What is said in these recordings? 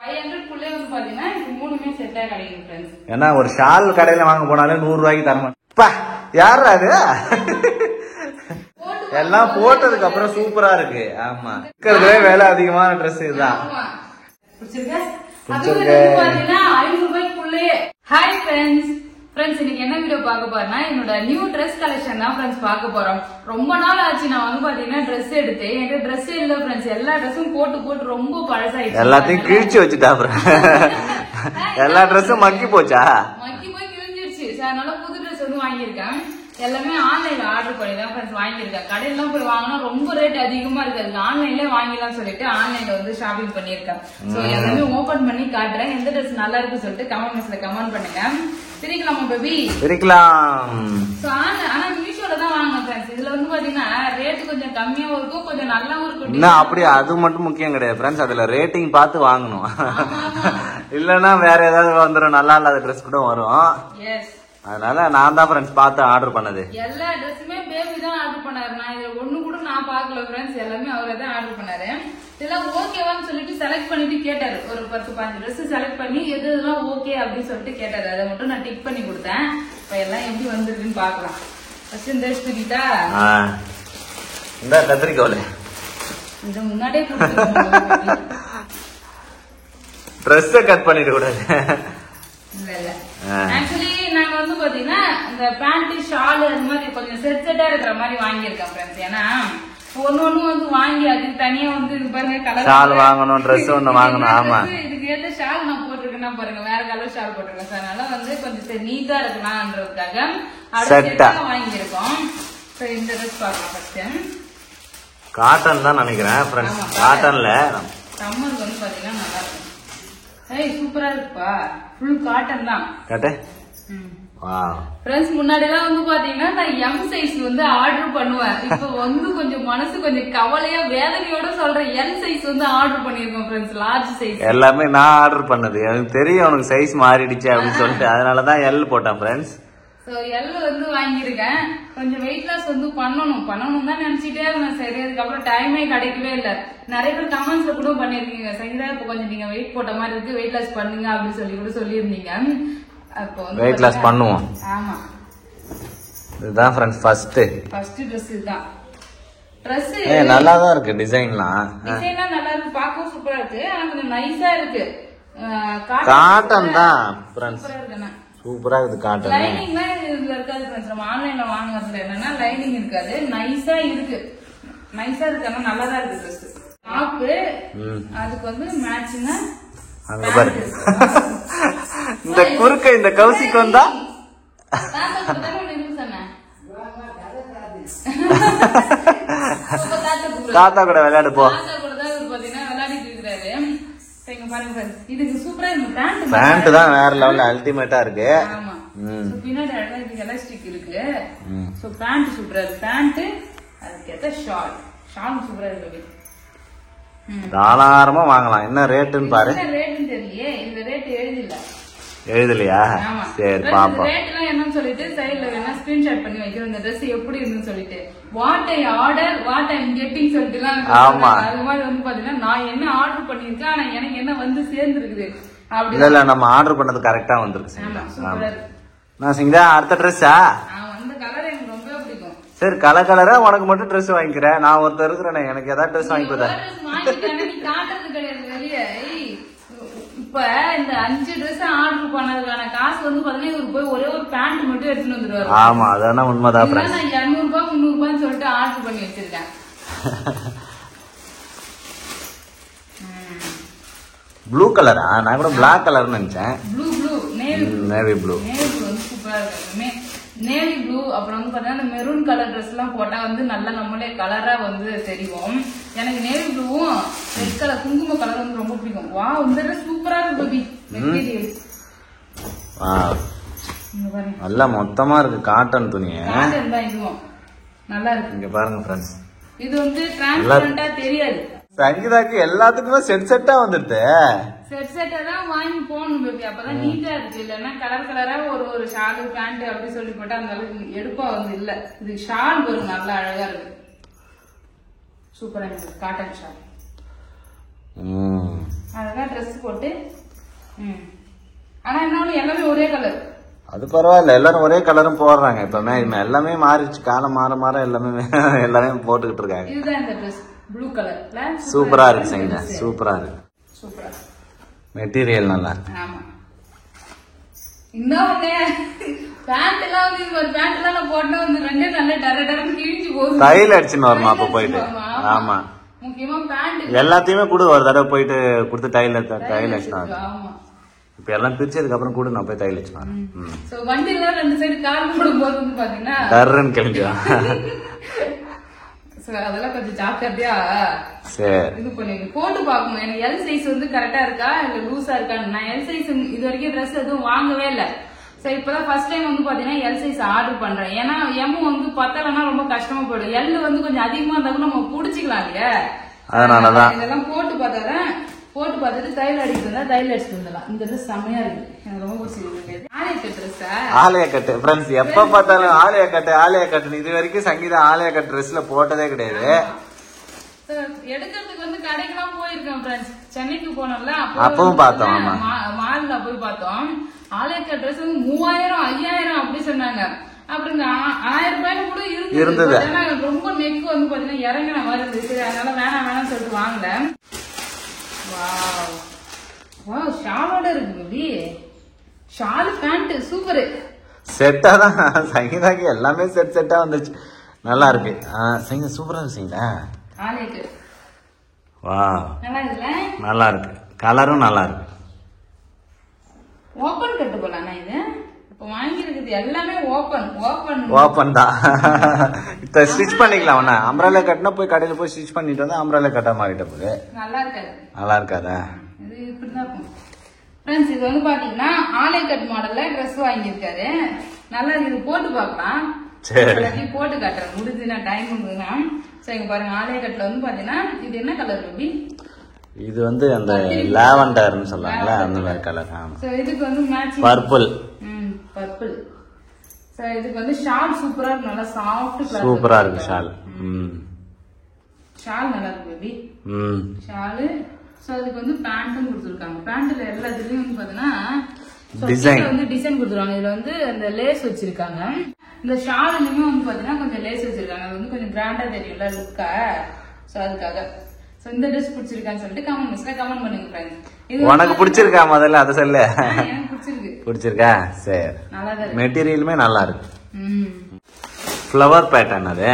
500 வந்து பாத்தீங்கன்னா இது மூணுமே செட்டா கிடைக்கும் फ्रेंड्स. ஏன்னா ஒரு ஷால் கடையில வாங்க போனாலே 100 ரூபாய்க்கு தரமாட்டா. யாரா அது? எல்லாம் போட்டதுக்கு அப்புறம் சூப்பரா இருக்கு. ஆமா, இருக்கிறதுலே விலை அதிகமான ட்ரெஸ் இதுதான். ஹாய் ஃப்ரெண்ட்ஸ், இன்னைக்கு என்ன வீடியோ பார்க்க போறேன்னா என்னோட நியூ ட்ரெஸ் கலெக்ஷன் தான் ஃப்ரெண்ட்ஸ் பார்க்க போறோம். ரொம்ப நாள் ஆச்சு நான் வந்து பாத்தீங்கன்னா ட்ரெஸ் எடுத்து, என்கிட்ட ட்ரெஸ் இல்ல ஃப்ரெண்ட்ஸ். எல்லா ட்ரெஸ்ஸும் போட்டு ரொம்ப பழசாயிடுச்சு. எல்லாத்தையும் கிழிச்சு வச்சுட்டா அப்புறம் எல்லா ட்ரெஸ்ஸும் மக்கி போச்சா? மக்கி போய் கிழிஞ்சிருச்சு. அதனால புது ட்ரெஸ் வந்து வாங்கியிருக்கேன். எல்லாமே ஆன்லைன்ல ஆர்டர் பண்ணி தான் ஃப்ரெண்ட்ஸ் வாங்கியிருக்கேன். கடையிலாம் போய் வாங்கினா ரொம்ப ரேட் அதிகமா இருக்கு. அதுக்கு ஆன்லைன்ல வாங்கிடலாம் சொல்லிட்டு ஆன்லைன்ல வந்து ஷாப்பிங் பண்ணியிருக்கேன். சோ எல்லாமே ஓபன் பண்ணி காட்டுறேன். எந்த ட்ரெஸ் நல்லா இருக்கு சொல்லிட்டு கமெண்ட் பாக்ஸ்ல கமெண்ட் பண்ணுங்க. பிரிக்கலாமா பேபி? பிரிக்கலாம். சோ ஆனா மீஷோல தான் வாங்கினேன் ஃப்ரெண்ட்ஸ். இதுல வந்து பாத்தீங்கன்னா ரேட் கொஞ்சம் கம்மியாவும் இருக்கும், கொஞ்சம் நல்லாவும் இருக்கும். இன்னும் அப்படி அது மட்டும் முக்கியம் கிடையாது ஃப்ரெண்ட்ஸ். அதுல ரேட்டிங் பார்த்து வாங்கணும். இல்லன்னா வேற ஏதாவது வந்துடும், நல்லா இல்லாத ட்ரெஸ் கூட வரும். எஸ், அதனால நான் தான் ஃப்ரெண்ட்ஸ் பார்த்து ஆர்டர் பண்ணது. எல்லா ட்ரெஸ்ஸுமே பேபி தான் ஆர்டர் பண்ணாரு. நான் இதுல ஒண்ணு கூட நான் பாக்கல ஃப்ரெண்ட்ஸ். எல்லாமே அவரே தான் ஆர்டர் பண்ணாரு. இதெல்லாம் ஓகேவான்னு சொல்லிட்டு செலக்ட் பண்ணிட்டு கேட்டாரு. ஒரு 10-15 ட்ரெஸ் செலக்ட் பண்ணி எது எதுலாம் ஓகே அப்படின்னு சொல்லிட்டு கேட்டாரு. அதை மட்டும் நான் டிக் பண்ணி கொடுத்தேன். இப்ப எல்லாம் எப்படி வந்திருக்குன்னு பாக்கலாம். ஃபர்ஸ்ட் இந்த ட்ரெஸ் தூக்கிட்டா இந்த கத்திரிக்கோல இந்த முன்னாடியே கொடுத்துருக்கோம். ட்ரெஸ்ஸை கட் பண்ணிட்டு கூடாது. இல்ல ஆக்சுவலி நாங்க வந்து பாத்தீங்கன்னா இந்த பேண்ட் ஷால் அந்த மாதிரி கொஞ்சம் செட்டா இருக்கிற மாதிரி வாங்கியிருக்கேன் ஃப்ரெண்ட்ஸ். ஏன்னா ஒன்னு வந்து வாங்கி அதுக்கு தனியா வந்து இது பாருங்க கலர் ஷால் வாங்கணும், ட்ரெஸ் ஒண்ணு வாங்கணும். ஆமா, இதுக்கு ஏத்த ஷால் நான் போட்டிருக்கேன்னா பாருங்க, வேற கலர் ஷால் போட்டிருக்கேன். அதனால வந்து கொஞ்சம் நீட்டா இருக்கலாம்ன்றதுக்காக செட்டா வாங்கியிருக்கோம். இந்த ட்ரெஸ் பார்க்கலாம். ஃபர்ஸ்ட் காட்டன் தான் நினைக்கிறேன் ஃப்ரெண்ட்ஸ். காட்டன்ல சம்மருக்கு வந்து பாத்தீங்கன்னா நல்லா இருக்கும். ஏய் சூப்பரா இருக்குப்பா, ஃபுல் காட்டன் தான். காட்டு. ஃப்ரெண்ட்ஸ் முன்னாடி எல்லாம் வந்து பாத்தீங்கன்னா நான் எம் சைஸ் வந்து ஆர்டர் பண்ணுவேன். இப்ப வந்து கொஞ்சம் மனசு கொஞ்சம் கவலையா வேதனையோட சொல்றேன், எல் சைஸ் வந்து ஆர்டர் பண்ணிருக்கோம் ஃப்ரெண்ட்ஸ். லார்ஜ் சைஸ் எல்லாமே நான் ஆர்டர் பண்ணது. எனக்கு தெரியும் உனக்கு சைஸ் மாறிடுச்சு அப்படின்னு சொல்லிட்டு அதனாலதான் எல் போட்டேன் ஃப்ரெண்ட்ஸ். சோ எல் வந்து வாங்கியிருக்கேன். கொஞ்சம் வெயிட் லாஸ் வந்து பண்ணணும் தான் நினைச்சிட்டே இருந்தேன். சரி, அதுக்கப்புறம் டைமே கிடைக்கவே இல்ல. நிறைய பேர் கமெண்ட்ஸ்ல கூட பண்ணிருக்கீங்க, சங்கீதா இப்ப கொஞ்சம் நீங்க வெயிட் போட்ட மாதிரி இருக்கு, வெயிட் லாஸ் பண்ணுங்க அப்படின்னு சொல்லி கூட சொல்லியிருந்தீங்க. வெயிட் லாஸ் பண்ணுவோம். ஆமா, இதுதான் ஃப்ரெண்ட்ஸ் ஃபர்ஸ்ட் Dress இதுதான். Dress நல்லா தான் இருக்கு. டிசைன்லாம் நல்லா இருக்கு, பார்க்கவும் சூப்பரா இருக்கு. ஆனா கொஞ்சம் நைஸா இருக்கு. காட்டன் தான் ஃப்ரெண்ட்ஸ், சூப்பரா இருக்கு. காட்டன் லைனிங்லாம் இதுல இருக்காது ஃப்ரெண்ட்ஸ். நம்ம ஆன்லைன்ல வாங்குறதுல என்னன்னா லைனிங் இருக்காது, நைஸா இருக்கு. ஆனா நல்லா தான் இருக்கு Dress. டாப் அதுக்கு வந்து மேட்சிங்கா அங்க பாரு. இந்த குறுக்க இந்த கவுசிக்கு வந்தா தாத்தா கூட விளையாடு போ. பேண்ட் தான் வேற லெவல்ல அல்டிமேட்டா இருக்கு. பின்னாடி எலாஸ்டிக் இருக்கு. பேண்ட் சூப்பரா இருக்கு. பேண்ட் அதுக்கு ஷால் சூப்பரா இருக்கு. தாராளமா வாங்கலாம். என்ன ரேட்டுன்னு பாரு. எழுதலையா? சரி பாப்போம். என்னன்னு சொல்லிட்டு சைடுல வேணா ஸ்கிரீன்ஷாட் பண்ணி வைக்கிறோம். இந்த Dress எப்படி இருக்குன்னு சொல்லிட்டு what I order what I getting சொல்லிட்டு அது மாதிரி வந்து பாத்தீங்கன்னா நான் என்ன ஆர்டர் பண்ணிருக்கேன், ஆனா எனக்கு என்ன வந்து சேர்ந்துருக்குது அப்படி இல்ல நம்ம ஆர்டர் பண்ணது கரெக்டா வந்திருக்கு. நான் சிங்கா அடுத்த ட்ரெஸ்ஸா அந்த கலர் எனக்கு ரொம்ப பிடிக்கும். சரி, கலரா உனக்கு மட்டும் ட்ரெஸ் வாங்கிக்கிறேன். நான் ஒருத்தர் இருக்கிறேன், எனக்கு ஏதாவது ட்ரெஸ் வாங்கி கொடுத்தா. காட்டுறது கிடையாது வெளியே. இப்ப இந்த 5 Dress ஆர்டர் பண்ணதுக்கான காசு வந்து பாத்தீங்கன்னா இவரு போய் ஒரே ஒரு பேண்ட் மட்டும் எடுத்துட்டு வந்துருவாரு. ஆமா, அதான உண்மைதான். நான் 200 ரூபாய் 300 ரூபாய்ன்னு சொல்லிட்டு ஆர்டர் பண்ணி வச்சிருக்கேன். ப்ளூ கலரா? நான் கூட பிளாக் கலர் நினைச்சேன். நேவி ப்ளூ வந்து சூப்பரா இருக்கு. நேவி ப்ளூ அப்புறம் வந்து பாத்தீங்கன்னா மெரூன் கலர் ட்ரெஸ் எல்லாம் போட்டா வந்து நல்லா நம்மளே கலரா வந்து தெரியும். எனக்கு நேவி ப்ளூவும் ரெட் கலர் குங்கும கலர் வந்து ரொம்ப பிடிக்கும். வா, இந்த ட்ரெஸ் சூப்பரா இருக்கு பேபி. மெட்டீரியல் நல்லா மொத்தமா இருக்கு. காட்டன் துணி. காட்டன் தான் இதுவும் நல்லா இருக்கு. இங்க பாருங்க ஃப்ரெண்ட்ஸ், இது வந்து டிரான்ஸ்பரண்டா தெரியாது. சங்கீதாக்கு எல்லாத்துக்குமே செட்டா வந்துடுது. செட்டா தான் வாங்கி போகணும் பேபி, அப்பதான் நீட்டா இருக்கு. இல்லன்னா கலரா ஒரு ஷால் பேண்ட் அப்படி சொல்லி போட்டா அந்த அளவுக்கு எடுப்பா வந்து இல்ல. இது ஷால் வரும், நல்லா அழகா இருக்கு. சூப்பரா இருக்கு காட்டன் ஷால். அழகா ட்ரெஸ் போட்டு ஆனா என்ன எல்லாமே ஒரே கலர். அது பரவாயில்ல, எல்லாரும் ஒரே கலரும் போடுறாங்க. இப்ப எல்லாமே மாறிடுச்சு, காலம் மாற மாற எல்லாமே போட்டுக்கிட்டு இருக்காங்க. இதுதான் இந்த ட்ரெஸ் ப்ளூ கலர்ல சூப்பரா இருக்கு சைனா, சூப்பரா இருக்கு. சூப்பரா மெட்டீரியல் நல்லா இருக்கு. ஆமா. இன்னொன்னு பேண்ட் எல்லாம் வந்து ஒரு பேண்ட் எல்லாம் நான் போட்டா வந்து ரெண்டே நல்ல டரடரன்னு கிழிஞ்சு போகுது. தையல் அடிச்சுன்னு வருமா அப்ப போயிட்டு? ஆமா, முக்கியமா பேண்ட் எல்லாத்தையுமே கூட ஒரு தடவை போயிட்டு கொடுத்து தையல் அடிச்சுனா. ஆமா. இப்ப எல்லாம் பிரிச்சதுக்கு அப்புறம் கூட நான் போய் தையல் அடிச்சுனா. சோ வண்டில ரெண்டு சைடு கால் போடும் போது வந்து பாத்தீங்கன்னா டர்ரன் கிழிஞ்சிடும். அதெல்லாம் கொஞ்சம் ஜாக்கிரதையா இது பண்ணுங்க. போட்டு பாக்கணும் எனக்கு எல் சைஸ் வந்து கரெக்டா இருக்கா இல்ல லூஸா இருக்கான்னு. நான் எல் சைஸ் இது வரைக்கும் ட்ரெஸ் எதுவும் வாங்கவே இல்ல. சரி இப்பதான் ஃபர்ஸ்ட் டைம் வந்து பாத்தீங்கன்னா எல் சைஸ் ஆர்டர் பண்றேன். ஏன்னா எம் வந்து பத்தலன்னா ரொம்ப கஷ்டமா போயிடும். எல் வந்து கொஞ்சம் அதிகமா இருந்தா கூட நம்ம புடிச்சிக்கலாம் இல்லையா, அதனாலதான் இதெல்லாம் போட்டு பார்த்தாதான். போட்டு பார்த்துட்டு தையல் அடிக்கிறதா தையல் அடிச்சுட்டு வந்துடலாம். இந்த ட்ரெஸ் செம்மையா இருக்கு, எனக்கு ரொம்ப பிடிச்சிருக்கு. ஆலய ட்ரெஸ், ஆலய கட்டு ஃப்ரெண்ட்ஸ். எப்ப பார்த்தாலும் ஆலய கட்டு இது வரைக்கும் சங்கீதா ஆலய கட்டு ட்ரெஸ்ல போட்டதே கிடையாது. எடுக்கிறதுக்கு வந்து கடைக்கெல்லாம் போயிருக்கேன் ஃப்ரெண்ட்ஸ். சென்னைக்கு போனோம்ல, அப்பவும் பார்த்தோம், மால்ல போய் பார்த்தோம். ஆலய கட்டு ட்ரெஸ் வந்து 3000 5000 அப்படி சொன்னாங்க. அப்புறம் 1000 ரூபாய்க்கு கூட இருந்தது. ஆனா ரொம்ப நெக் வந்து பாத்தீங்கன்னா இறங்கின மாதிரி இருந்துச்சு. அதனால வேணாம்னு சொல்லிட்டு வாங்கல. வாவ், ஷாலோட இருக்கு பேபி. Shawl pant super. செட்டா தான் சங்கீதாக்கு எல்லாமே செட்டா வந்துச்சு. நல்லா இருக்கு. சங்கீதா சூப்பரா இருக்கு சங்கீதா. ஆலேக்கு வாவ், நல்லா இருக்குல? நல்லா இருக்கு. கலரும் நல்லா இருக்கு. ஓபன் கட்டு போலாம். இது இப்ப வாங்கி இருக்குது எல்லாமே ஓபன் தான். இப்ப ஸ்டிச் பண்ணிக்கலாம். ஒண்ணா அம்ப்ரெல்லா கட்டினா போய் கடையில போய் ஸ்டிச் பண்ணிட்டு வந்து அம்ப்ரெல்லா கட்டா மாறிட்ட போது நல்லா இருக்காது. நல்லா இருக்காதா? இது இப்படிதான் இருக்கும் ஃப்ரெண்ட்ஸ். இது வந்து பாத்தீங்கன்னா ஆலை கட் மாடல்ல ட்ரெஸ் வாங்கியிருக்காரு. நல்லா இது போட்டு பாக்கலாம். சரி போட்டு காட்டுறேன் முடிஞ்சுனா டைம் இருந்ததுன்னா. சரி பாருங்க, ஆலை கட்ல வந்து பாத்தீங்கன்னா இது என்ன கலர் பேபி? இது வந்து அந்த லாவெண்டர்னு சொல்றாங்கல, அந்த மாதிரி கலர். சோ இதுக்கு வந்து மேட்சிங் பர்பிள். பர்பிள். சோ இதுக்கு வந்து ஷால் சூப்பரா இருக்கு, நல்லா சாஃப்ட் கலர். சூப்பரா இருக்கு ஷால். ஷால் நல்லா இருக்கு பேபி. ஷால். சோ அதுக்கு வந்து பேண்ட்டும் கொடுத்துருக்காங்க. பேண்ட்ல எல்லா இதுலயும் வந்து பாத்தீங்கன்னா டிசைன் கொடுத்துருவாங்க. இதுல வந்து அந்த லேஸ் வச்சிருக்காங்க. இந்த ஷாலுமே வந்து பாத்தீங்கன்னா கொஞ்சம் லேஸ் வச்சிருக்காங்க. அது வந்து கொஞ்சம் கிராண்டா தெரியும்ல லுக்கா. சோ அதுக்காக இந்த ட்ரெஸ் பிடிச்சிருக்கான்னு சொல்லிட்டு கமெண்ட் பண்ணுங்க ஃப்ரெண்ட்ஸ். உனக்கு பிடிச்சிருக்கா முதல்ல அத சொல்லு. எனக்கு பிடிச்சிருக்கு. பிடிச்சிருக்கா? சரி, நல்லா தான் இருக்கு. மெட்டீரியலுமே நல்லா இருக்கு. ஃப்ளவர் பேட்டர்ன் அது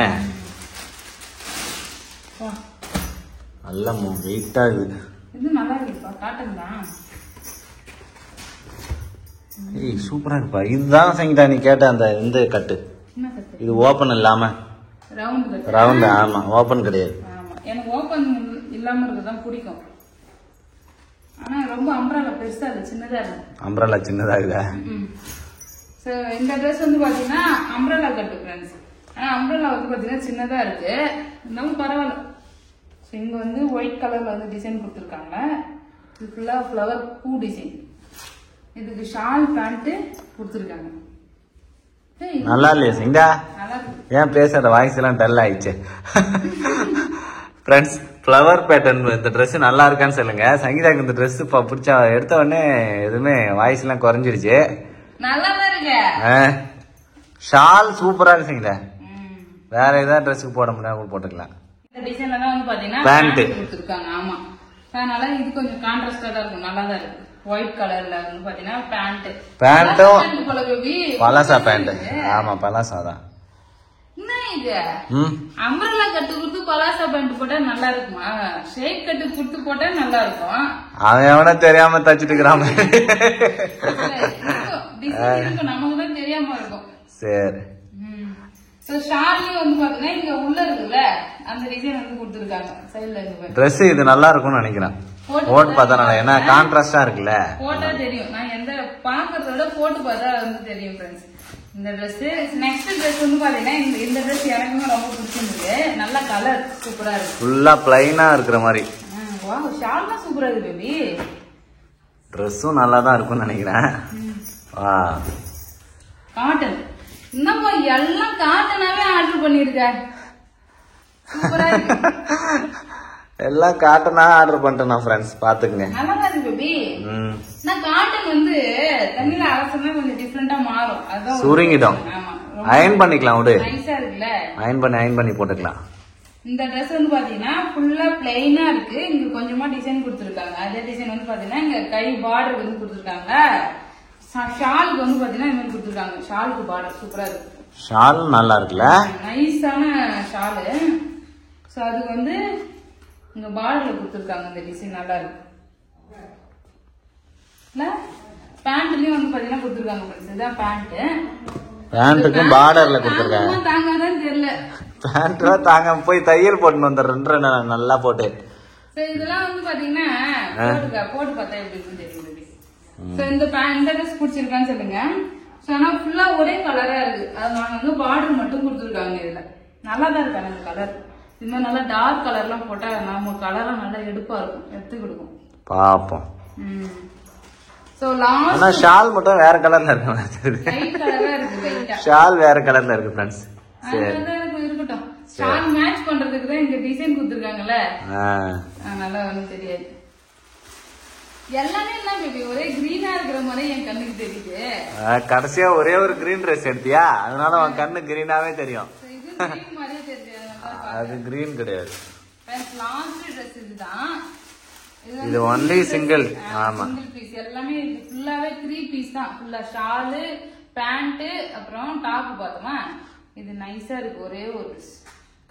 நல்ல வெயிட்டா இருக்கு. இது நல்லா இருக்குப்பா, காட்டன் தான். ஏய் சூப்பரா இருக்குப்பா. இதுதான் சங்கீதா நீ கேட்ட அந்த இந்த கட்டு. என்ன கட்டு? இது ஓபன் இல்லாம ரவுண்ட் கட்டு. ரவுண்ட். ஆமா, ஓபன் கிடையாது. ஆமா, எனக்கு ஓபன் இல்லாம இருக்கதான் பிடிக்கும். ஆனா ரொம்ப அம்ப்ரெல்லா பெருசா இல்ல, சின்னதா இருக்கு. அம்ப்ரெல்லா சின்னதா இருக்குதா? சோ இந்த Dress வந்து பாத்தீங்கன்னா அம்ப்ரெல்லா கட்டு ஃப்ரெண்ட்ஸ். ஆனா அம்ப்ரெல்லா வந்து பாத்தீங்கன்னா சின்னதா இருக்கு, இருந்தாலும் பரவாயில்ல. சோ இங்க வந்து ஒயிட் கலர்ல வந்து டிசைன் கொடுத்துருக்காங்க. இது ஃபுல்லா ஃப்ளவர் பூ டிசைன். இதுக்கு ஷால் பேண்ட் கொடுத்துருக்காங்க. நல்லா இல்லையா சிங்கா? நல்லா இருக்கு. ஏன் பேசுற வாய்ஸ் எல்லாம் டல் ஆயிடுச்சு ஃப்ரெண்ட்ஸ். ஃப்ளவர் பேட்டர்ன் இந்த ட்ரெஸ் நல்லா இருக்கான்னு சொல்லுங்க. சங்கீதாக்கு இந்த ட்ரெஸ் பிடிச்சா எடுத்த உடனே எதுவுமே வாய்ஸ் எல்லாம் குறைஞ்சிருச்சு. நல்லா இருக்கு. ஷால் சூப்பரா இருக்கு சங்கீதா. வேற ஏதாவது ட்ரெஸ்ஸுக்கு போட முடியாது போட்டுக்கலாம். இந்த டிசைன்ல தான் வந்து பாத்தீங்கன்னா பேண்ட் கொடுத்துருக்காங்க. ஆமா, அதனால இது கொஞ்சம் கான்ட்ராஸ்டா தான் இருக்கும், நல்லா தான் இருக்கு. ஒயிட் கலர்ல வந்து பாத்தீங்கன்னா பேண்ட்டும் பலாசா பேண்ட். ஆமா, பலாசா தான். என்ன இது அம்ப்ரெல்லா கட்டு கொடுத்து பலாசா பேண்ட் போட்டா நல்லா இருக்குமா? ஷேப் கட்டு கொடுத்து போட்டா நல்லா இருக்கும். அவன் எவனா தெரியாம தச்சுட்டு இருக்கிறான். நமக்கு தான் தெரியாம இருக்கும். சரி. சோ ஷால்லையும் வந்து பாத்தீங்கன்னா இங்க உள்ள இருக்குல்ல அந்த டிசைன் வந்து கொடுத்துருக்காங்க சைடுல. ட்ரெஸ் இது நல்லா இருக்கும்னு நினைக்கிறேன். போட்டு பார்த்தா ஏன்னா கான்ட்ராஸ்டா இருக்குல்ல, போட்டா தெரியும். நான் எந்த பாக்குறத விட போட்டு பார்த்தா வந்து தெரியும் ஃப்ரெண்ட்ஸ். இந்த Dress நெக்ஸ்ட் Dress வந்து பாத்தீங்கன்னா இந்த Dress எனக்குமே ரொம்ப பிடிச்சிருக்கு. நல்ல கலர் சூப்பரா இருக்கு, ஃபுல்லா பிளைனா இருக்கிற மாதிரி. வாவ், ஷால்லாம் சூப்பரா இருக்கு பேபி. Dressம் நல்லா தான் இருக்கும்னு நினைக்கிறேன். வா, காட்டன். நம்ம எல்லாம் காட்டனாவே ஆர்டர் பண்ணிருக்க. சூப்பரா இருக்கு. எல்லாம் காட்டனா ஆர்டர் பண்ணிட்டேன் ஃப்ரெண்ட்ஸ், பாத்துக்குங்க. நல்லா இருக்கு பேபி. நான் காட்டன் வந்து தண்ணியில அலசனா கொஞ்சம் டிஃபரெண்டா மாறும். அதான் சுருங்கிடும். அயன் பண்ணிக்கலாம் விடு. நைஸா இருக்குல்ல, அயன் பண்ணி போட்டுக்கலாம். இந்த ட்ரெஸ் வந்து பாத்தீங்கன்னா ஃபுல்லா பிளைனா இருக்கு. இங்க கொஞ்சமா டிசைன் கொடுத்துருக்காங்க. அதே டிசைன் வந்து பாத்தீங்கன்னா இங்க கை பார்டர் வந்து கொடுத்துருக்காங்க. ஷாலுக்கு வந்து பாத்தீங்கன்னா இந்த மாதிரி கொடுத்துருக்காங்க. ஷாலுக்கு பார்டர் சூப்பரா இருக்கு. ஷால் நல்லா இருக்குல்ல, நைஸான ஷாலு. சோ அதுக்கு வந்து இங்க பார்டர்ல கொடுத்துருக்காங்க. இந்த டிசைன் நல்லா இருக்கு. பேண்ட்லயும் வந்து பாத்தீங்கன்னா கொடுத்துருக்காங்க. இதுதான் பேண்ட். பேண்ட்டுக்கும் பார்டர்ல கொடுத்துருக்காங்க. தாங்கதான் தெரியல, பேண்ட் தாங்க போய் தையல் போட்டு வந்துடுறேன் நல்லா போட்டு. இதெல்லாம் வந்து பாத்தீங்கன்னா போட்டு பார்த்தா எப்படி இருக்குன்னு தெரியும். இந்த ட்ரெஸ் பிடிச்சிருக்கான்னு சொல்லுங்க. ஆனா ஃபுல்லா ஒரே கலரா இருக்கு. அது நாங்க வந்து பார்டர் மட்டும் கொடுத்துருக்காங்க. இதுல நல்லா தான் இருக்காங்க இந்த கலர். இது மாதிரி நல்லா டார்க் கலர் எல்லாம் போட்டா நம்ம கலர்லாம் நல்லா எடுப்பா இருக்கும், எடுத்து கொடுக்கும். பாப்போம். சோ லாஸ்ட் ஷால் மட்டும் வேற கலர்ல இருக்கு. லைட் கலரா இருக்கு. லைட்டா ஷால் வேற கலர்ல இருக்கு ஃப்ரெண்ட்ஸ். இருக்கட்டும், ஷால் மேட்ச் பண்றதுக்கு தான் இந்த டிசைன் கொடுத்துருக்காங்கல்ல, நல்லா ஒன்றும் தெரியாது. எல்லாமே என்ன பேபி ஒரே கிரீனா இருக்கிற மாதிரி என் கண்ணுக்கு தெரியுது. கடைசியா ஒரே ஒரு கிரீன் ட்ரெஸ் எடுத்தியா, அதனால உன் கண்ணு கிரீனாவே தெரியும். அது கிரீன் கிடையாது. லாஸ்ட் ட்ரெஸ் இதுதான். இது ஒன்லி சிங்கிள். ஆமா, சிங்கிள் பீஸ். எல்லாமே ஃபுல்லாவே 3 பீஸ் தான். ஃபுல்லா ஷால், பேண்ட், அப்புறம் டாப் பார்த்தோமா. இது நைஸா இருக்கு. ஒரே ஒரு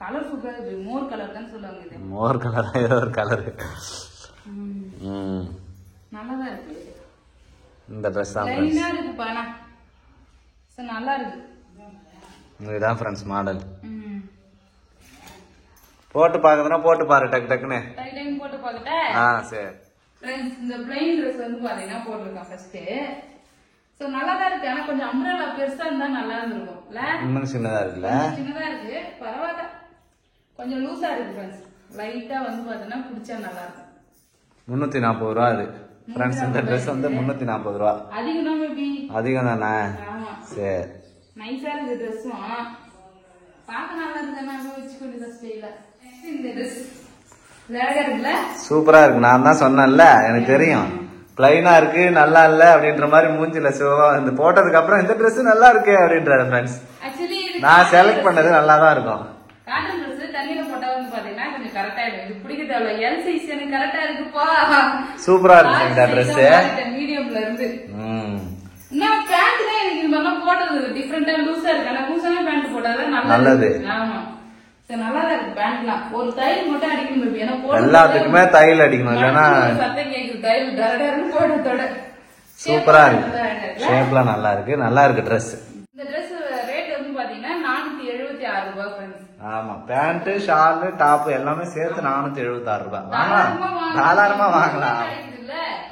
கலர் சூப்பரா இருக்கு. மோர் கலர் தான் சொல்லுவாங்க. இது மோர் கலர், ஏதோ ஒரு கலர். நல்லாதான் இருக்கு. இந்த ட்ரெஸ் தான் லைனா இருக்கு பானா. சோ நல்லா இருக்கு. இதுதான் ஃப்ரெண்ட்ஸ் மாடல். போட்டு பாக்குறதுனா போட்டு பாரு, டக்கு டக்குன்னு டைம் போட்டு பாக்கட்டா. சரி ஃப்ரெண்ட்ஸ், இந்த ப்ளைன் Dress வந்து பாத்தீங்கன்னா போட்டுருக்கேன் ஃபர்ஸ்ட். சோ நல்லா தான் இருக்கு. ஆனா கொஞ்சம் அம்ப்ரெல்லா பெருசா இருந்தா நல்லா இருந்திருக்கும்ல. இன்னும் சின்னதா இருக்குல்ல, சின்னதா இருக்கு. பரவாயில்ல, கொஞ்சம் லூசா இருக்கு ஃப்ரெண்ட்ஸ். லைட்டா வந்து பாத்தீங்கன்னா பிடிச்சா நல்லா இருக்கும். 340 ரூபா அது ஃப்ரெண்ட்ஸ். இந்த Dress வந்து 340 ரூபா. அதிகம் தான் பேபி. அதிகம் தானே? சரி, நைஸா இருக்கு ட்ரெஸ்ஸும். பாக்க நல்லா இருக்கு. நான் வச்சுக்கொண்டு ஸ்டைல இந்த Dress அழகா இருக்குல்ல, சூப்பரா இருக்கு. நான் தான் சொன்னேன்ல, எனக்கு தெரியும் பிளைனா இருக்கு நல்லா இல்ல அப்படின்ற மாதிரி மூஞ்சில சிவா இந்த போட்டதுக்கு அப்புறம் இந்த Dress நல்லா இருக்கு அப்படின்றாரு ஃப்ரெண்ட்ஸ். ஆக்சுவலி நான் செலக்ட் பண்ணது நல்லா தான் இருக்கும். காட்டன் Dress தண்ணியில போட்டா வந்து பாத்தீங்கன்னா கொஞ்சம் கரெக்டா இருக்கு. இது பிடிக்க தேவையில்ல. எல் சைஸ் எனக்கு கரெக்டா இருக்குப்பா. சூப்பரா இருக்கு இந்த Dress. மீடியம்ல இருந்து நான் பேண்ட் தான் எனக்கு இந்த மாதிரி போட்டது டிஃபரெண்டா லூசா இருக்கு. ஆனா லூசான பேண்ட் போட்டாதான் நல்லது. ஆமா, நல்லா இருக்கு. பேண்ட்லாம் ஒரு தையல் மட்டும் அடிக்கணும். ஏன்னா எல்லாத்துக்குமே தையல் அடிக்கணும், இல்லன்னா சத்தம் கேக்குது. தையல் டரடர்னு போடுறதோட சூப்பரா இருக்கு. ஷேப்லாம் நல்லா இருக்கு. நல்லா இருக்கு Dress. இந்த Dress ரேட் வந்து பாத்தீங்கன்னா 476 ரூபாய் ஃப்ரெண்ட்ஸ். ஆமா, பேண்ட், ஷால், டாப் எல்லாமே சேர்த்து 476 ரூபாய். தாராளமா வாங்கலாம்.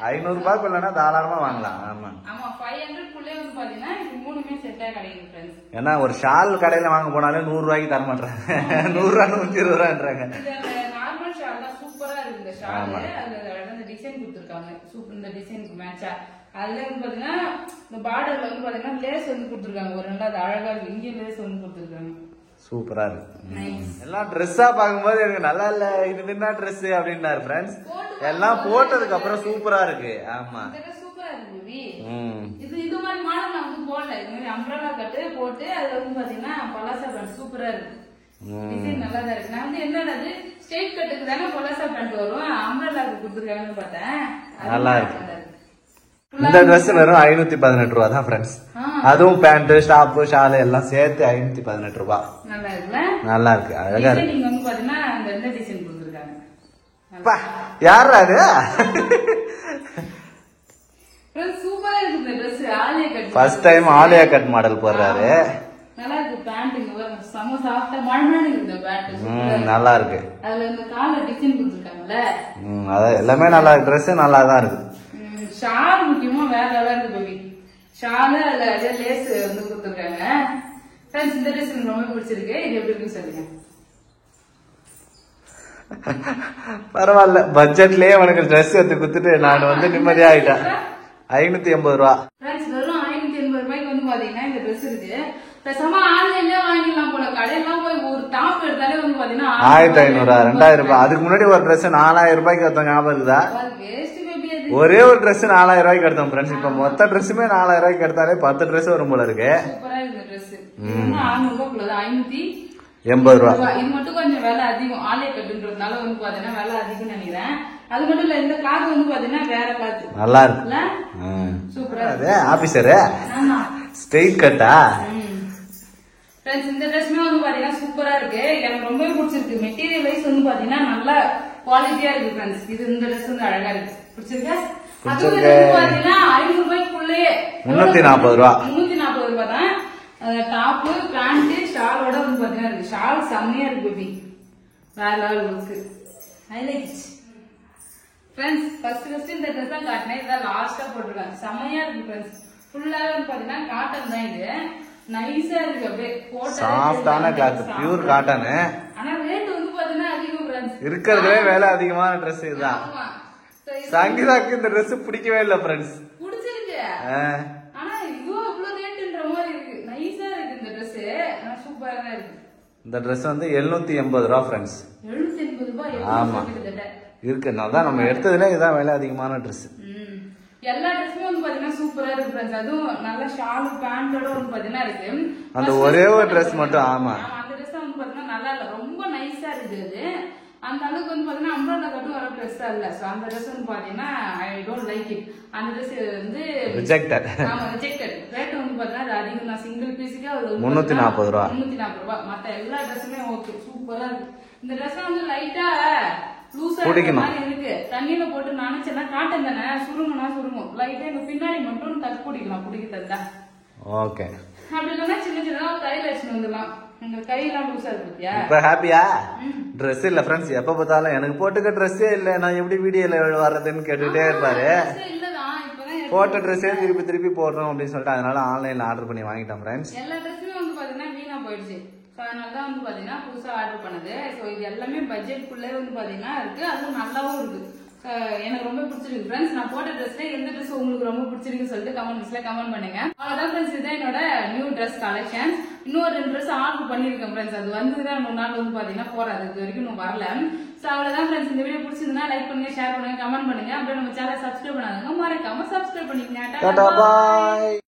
500 ரூபாய்க்கு இல்லன்னா தாராளமா வாங்கலாம். ஆமா, 500 குள்ளே வந்து பாத்தீங்கன்னா இது மூணுமே செட்டா கிடைக்கும் ஃப்ரெண்ட்ஸ். ஏன்னா ஒரு ஷால் கடையில வாங்க போனாலே 100 ரூபாய்க்கு தர மாட்டாங்க. 100 ரூபா 120 ரூபான்றாங்க. நார்மல் ஷால் தான் சூப்பரா இருக்கு. இந்த ஷால் அந்த டிசைன் கொடுத்துருக்காங்க. சூப்பர். இந்த டிசைனுக்கு மேட்சா அதுல வந்து பாத்தீங்கன்னா இந்த பார்டர்ல வந்து பாத்தீங்கன்னா லேஸ் வந்து கொடுத்துருக்காங்க. ஒரு நல்லா அது அழகா இருக்கு. இங்கே லேஸ் வந்து கொடுத்துருக்காங்க. சூப்பரா இருக்கு. எல்லாம் ட்ரெஸ்ஸா பாக்கும்போது எனக்கு நல்லா இல்ல, இது என்ன ட்ரெஸ் அப்படின்னாரு ஃப்ரெண்ட்ஸ். எல்லாம் போட்டதுக்கு அப்புறம் சூப்பரா இருக்கு. ஆமா, சூப்பரா இருக்கு. இது மாதிரி மாடல் நான் வந்து போடல. இது மாதிரி அம்ப்ரெல்லா கட்டு போட்டு அதுல வந்து பாத்தீங்கன்னா பலாசா பேண்ட் சூப்பரா இருக்கு. டிசைன் நல்லா தான் இருக்கு. நான் வந்து என்னது ஸ்ட்ரெயிட் கட்டுக்கு தானே பலாசா பேண்ட் வரும், அம்ப்ரெல்லாக்கு கொடுத்துருக்காங்கன்னு பார்த்தேன். நல்லா இருக்கு. இந்த Dress வெறும் 518 ரூபா தான் ஃப்ரெண்ட்ஸ். அதுவும் பேண்ட், டாப், ஷால் எல்லாம் சேர்த்து 518 ரூபா. நல்லா இருக்குல்ல, நல்லா இருக்கு. அழகா இருக்கு. நீங்க வந்து பாத்தீங்கன்னா இந்த டிசைன் கொடுத்துருக்காங்க. யாரா அது? சூப்பரா இருக்கு இந்த Dress. Alia cut first time Alia cut model போடுறாரு. நல்லா இருக்கு. பேண்ட் இங்க வர சம சாஃப்ட்டா மழமழன்னு இருக்கு இந்த பேண்ட். நல்லா இருக்கு. அதுல இந்த கால்ல டிசைன் கொடுத்துருக்காங்கல்ல, அத எல்லாமே நல்லா இருக்கு. Dress நல்லா தான் இருக்கு. ஷால் முக்கியமா வேற லெவலா இருக்கு பேபி. ஷால் அதுல லேஸ் வந்து கொடுத்துருக்காங்க. ஃப்ரெண்ட்ஸ், இந்த Dress எனக்கு ரொம்ப பிடிச்சிருக்கு. இது எப்படி இருக்குன்னு சொல்லுங்க. பரவாயில்ல, பட்ஜெட்லயே உனக்கு Dress எடுத்து குடுத்துட்டு நான் வந்து நிம்மதியா ஆயிட்டேன். 580 ரூபா. ஃப்ரெண்ட்ஸ், வெறும் 580 ரூபாய்க்கு வந்து பாத்தீங்கன்னா இந்த Dress இருக்கு. பேசாம ஆன்லைன்ல வாங்கிடலாம் போல. கடையெல்லாம் போய் ஒரு டாப் எடுத்தாலே வந்து பாத்தீங்கன்னா 1500 2000 ரூபாய். அதுக்கு முன்னாடி ஒரு ட்ரெஸ் 4000 ரூபாய்க்கு எடுத்தோம், ஞாபகம் இருக்குதா? வேஸ்ட் பேபி அது. ஒரே ஒரு ட்ரெஸ் 4000 ரூபாய்க்கு எடுத்தோம் ஃப்ரெண்ட்ஸ். இப்ப மொத்த ட்ரெஸ்ஸுமே 4000 ரூபாய்க்கு எடுத்தாலே 10 ட்ரெஸ் வரும் போல இருக்கு. சூப்பரா இருக்கு ட்ரெஸ். 600 ரூபாய்க்குள்ள 580 ரூபாய். இது மட்டும் கொஞ்சம் விலை அதிகம். ஆலியா கட்டுன்றதுனால வந்து பாத்தீங்கன்னா விலை அதிகம்னு நினைக்கிறேன். அது மட்டும் இல்ல, இந்த கிளாத் வந்து பாத்தீங்கன்னா வேற கிளாத் நல்லா இருக்கு. சூப்பரா அது ஆபீசர் ஸ்ட்ரெயிட் கட்டா. ஃப்ரெண்ட்ஸ், இந்த ட்ரெஸ்மே வந்து பாத்தீங்கன்னா சூப்பரா இருக்கு. எனக்கு ரொம்பவே பிடிச்சிருக்கு. மெட்டீரியல் வைஸ் வந்து பாத்தீங்கன்னா நல்ல குவாலிட்டியா இருக்கு ஃப்ரெண்ட்ஸ். இது இந்த ட்ரெஸ் வந்து அழகா இருக்கு. பிடிச்சிருக்கா? அது பாத்தீங்கன்னா 500 ரூபாய்க்குள்ளேயே 340 ரூபா. 340 ரூபாய் தான். டாப், பேண்ட், ஷாலோட வந்து பாத்தீங்கன்னா இருக்கு. ஷால் செம்மையா இருக்கு பேபி. வேற லெவல் இருக்கு. I like it. Friends, first இந்த ட்ரெஸ் தான் காட்டினேன். இதான் லாஸ்டா போட்டிருக்காங்க. செம்மையா இருக்கு ஃப்ரெண்ட்ஸ். ஃபுல்லாவே வந்து பாத்தீங்கன்னா காட்டன் தான். இது நைஸா இருக்கு. அப்படியே சாஃப்டான கிளாத், பியூர் காட்டன். ஆனா ரேட் வந்து பாத்தீங்கன்னா அதிகம் ஃப்ரெண்ட்ஸ். இருக்கிறதுலே விலை அதிகமான ட்ரெஸ் இதுதான். சங்கீதாக்கு இந்த ட்ரெஸ் பிடிக்கவே இல்ல ஃப்ரெண்ட்ஸ். பிடிச்சிருக்கு. ஆனா இதுவும் அவ்வளவு ரேட்ன்ற மாதிரி இருக்கு. நைஸா இருக்கு இந்த ட்ரெஸ். சூப்பரா இருக்கு. இந்த ட்ரெஸ் வந்து 780 ரூபா ஃப்ரெண்ட்ஸ். 780 ரூபாய். ஆமா இருக்கு. நான் நம்ம எடுத்ததுல இதான் விலை அதிகமான ட்ரெஸ். எல்லா ட்ரெஸ்ஸுமே வந்து பாத்தீங்கன்னா சூப்பரா இருக்கு ஃப்ரெண்ட்ஸ். அதுவும் நல்ல ஷால் பேண்டோட வந்து பாத்தீங்கன்னா இருக்கு. அந்த ஒரே ஒரு ட்ரெஸ் மட்டும். ஆமா, அந்த ட்ரெஸ் வந்து பாத்தீங்கன்னா நல்லா இல்ல. ரொம்ப நைஸா இருக்கு அது. அந்த அளவுக்கு வந்து பாத்தீங்கன்னா அம்ப்ரெல்லா கட்டும் வர ட்ரெஸ் இல்ல. சோ அந்த ட்ரெஸ் வந்து பாத்தீங்கன்னா ஐ டோன்ட் லைக் இட். அந்த ட்ரெஸ் வந்து ரிஜெக்டட். ஆமா, ரிஜெக்டட். ரேட் வந்து பாத்தீங்கன்னா அது அதிகம் தான். சிங்கிள் பீஸுக்கு அது 340 ரூபா. 340 ரூபாய். மத்த எல்லா ட்ரெஸ்ஸுமே ஓகே, சூப்பரா இருக்கு. இந்த ட்ரெஸ் வந்து லைட்டா லூசா மாதிரி இருக்கு. தண்ணியில போட்டு நினைச்சேன்னா காட்டன் தானே, சுருங்கனா சுருங்கும். லைட்டா இந்த பின்னாடி மட்டும் தச்சு பிடிக்கலாம். பிடிக்கிறதா ஓகே. அப்படி இல்லைன்னா சின்ன சின்னதா கையில வச்சுட்டு வந்துடலாம். எங்க கையெல்லாம் லூசா இருக்கு. இப்ப ஹாப்பியா? ட்ரெஸ் இல்ல ஃப்ரெண்ட்ஸ். எப்ப பார்த்தாலும் எனக்கு போட்டுக்க ட்ரெஸ்ஸே இல்ல, நான் எப்படி வீடியோல வர்றதுன்னு கேட்டுட்டே இருப்பாரு. போட்ட ட்ரெஸ்ஸே திருப்பி திருப்பி போடுறோம் அப்படின்னு சொல்லிட்டு அதனால ஆன்லைன்ல ஆர்டர் பண்ணி வாங்கிட்டோம் ஃப்ரெண்ட்ஸ். எல்லா ட்ரெஸ்ஸுமே வந்து பாத்தீங்கன்னா வீணா போயிடுச்சு. அதனாலதான் வந்து பாத்தீங்கன்னா புதுசா ஆர்டர் பண்ணது. சோ இது எல்லாமே பட்ஜெட்குள்ளே வந்து பாத்தீங்கன்னா இருக்கு. அதுவும் நல்லாவும் இருக்கு. எனக்கு ரொம்ப பிடிச்சிருக்கு ஃப்ரெண்ட்ஸ். நான் போட்ட ட்ரெஸ்ல எந்த ட்ரெஸ் உங்களுக்கு ரொம்ப பிடிச்சிருக்குன்னு சொல்லிட்டு கமெண்ட்ஸ்ல கமெண்ட் பண்ணுங்க. அவ்வளவுதான் ஃப்ரெண்ட்ஸ், இதான் என்னோட நியூ ட்ரெஸ் கலெக்ஷன். இன்னொரு 2 ட்ரெஸ் ஆர்டர் பண்ணிருக்கேன் ஃப்ரெண்ட்ஸ். அது வந்துதான் 3 நாள் வந்து பாத்தீங்கன்னா போறாது. இது வரைக்கும் இன்னும் வரல. சோ அவ்வளவுதான் ஃப்ரெண்ட்ஸ். இந்த வீடியோ பிடிச்சிருந்தா லைக் பண்ணுங்க, ஷேர் பண்ணுங்க, கமெண்ட் பண்ணுங்க. அப்படியே நம்ம சேனல் சப்ஸ்கிரைப் பண்ணாதவங்க மறக்காம சப்ஸ்கிரைப் பண்ணிக்கங்க.